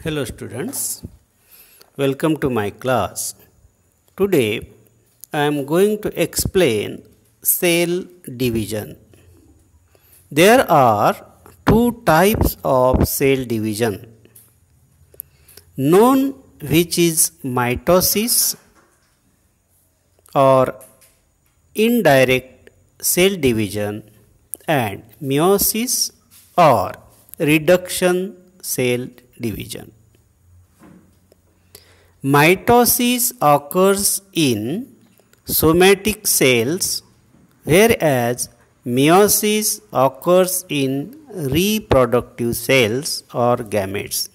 Hello students, welcome to my class. Today I am going to explain cell division. There are two types of cell division, known which is mitosis or indirect cell division and meiosis or reduction cell division. Mitosis occurs in somatic cells, whereas meiosis occurs in reproductive cells or gametes.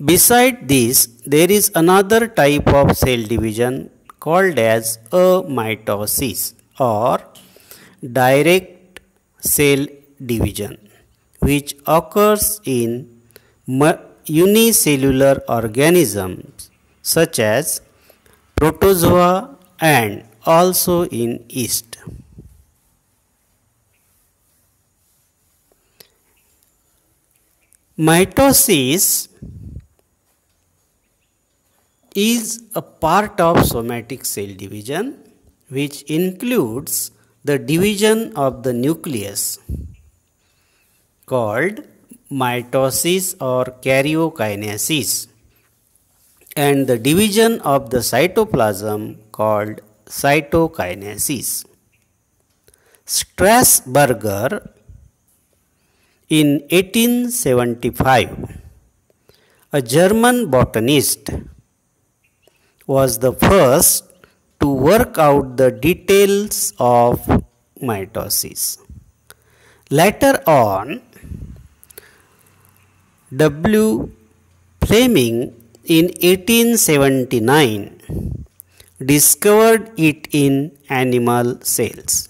Beside this, there is another type of cell division called as amitosis or direct cell division, which occurs in unicellular organisms such as protozoa and also in yeast. Mitosis is a part of somatic cell division which includes the division of the nucleus called mitosis or karyokinesis and the division of the cytoplasm called cytokinesis. Strasburger in 1875, a German botanist, was the first to work out the details of mitosis. Later on, W. Fleming in 1879 discovered it in animal cells.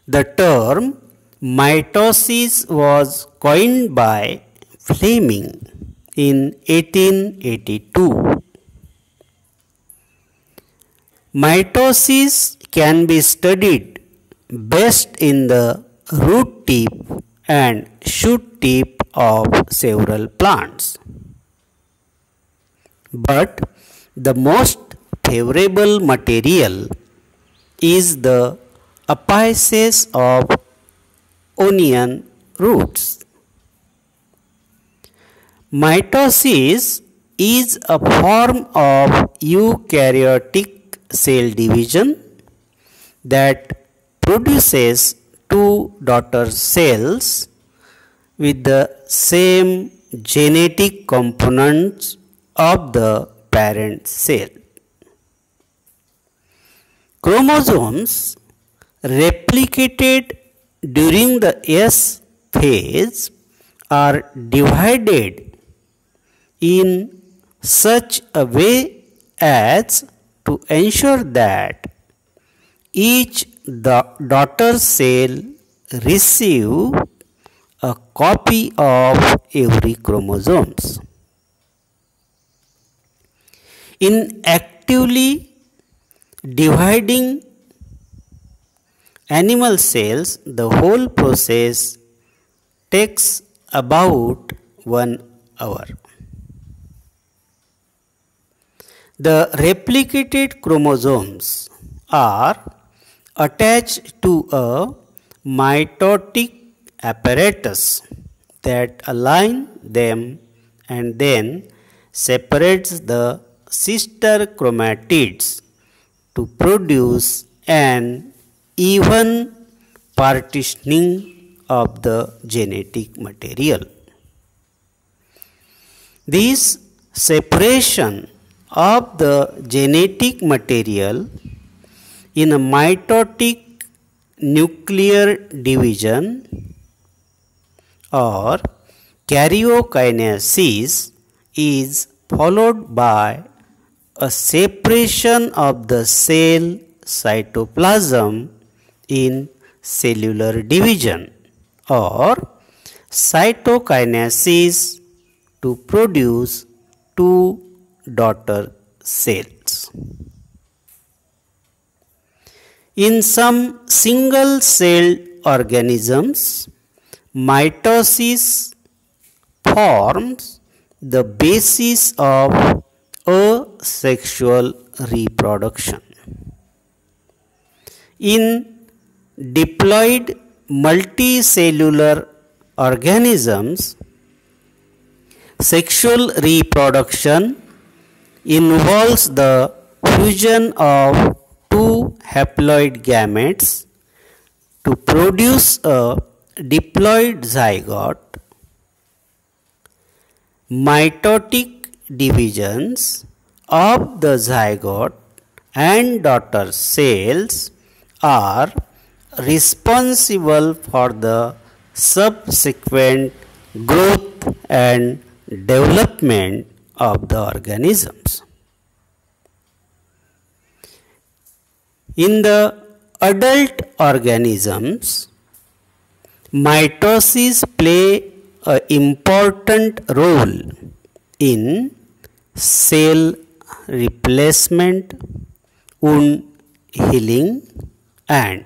The term mitosis was coined by Fleming in 1882. Mitosis can be studied best in the root tip and shoot tip of several plants. But the most favorable material is the apices of onion roots. Mitosis is a form of eukaryotic cell division that produces two daughter cells with the same genetic components of the parent cell. Chromosomes replicated during the S phase are divided in such a way as to ensure that each daughter cell receive a copy of every chromosomes. In actively dividing animal cells, the whole process takes about 1 hour. The replicated chromosomes are attached to a mitotic apparatus that align them and then separates the sister chromatids to produce an even partitioning of the genetic material. This separation of the genetic material in a mitotic nuclear division or karyokinesis is followed by a separation of the cell cytoplasm in cellular division or cytokinesis to produce two daughter cells. In some single-celled organisms, mitosis forms the basis of asexual reproduction. In diploid multicellular organisms, sexual reproduction involves the fusion of two haploid gametes to produce a diploid zygote. Mitotic divisions of the zygote and daughter cells are responsible for the subsequent growth and development of the organisms. In the adult organisms, mitosis play an important role in cell replacement, wound healing, and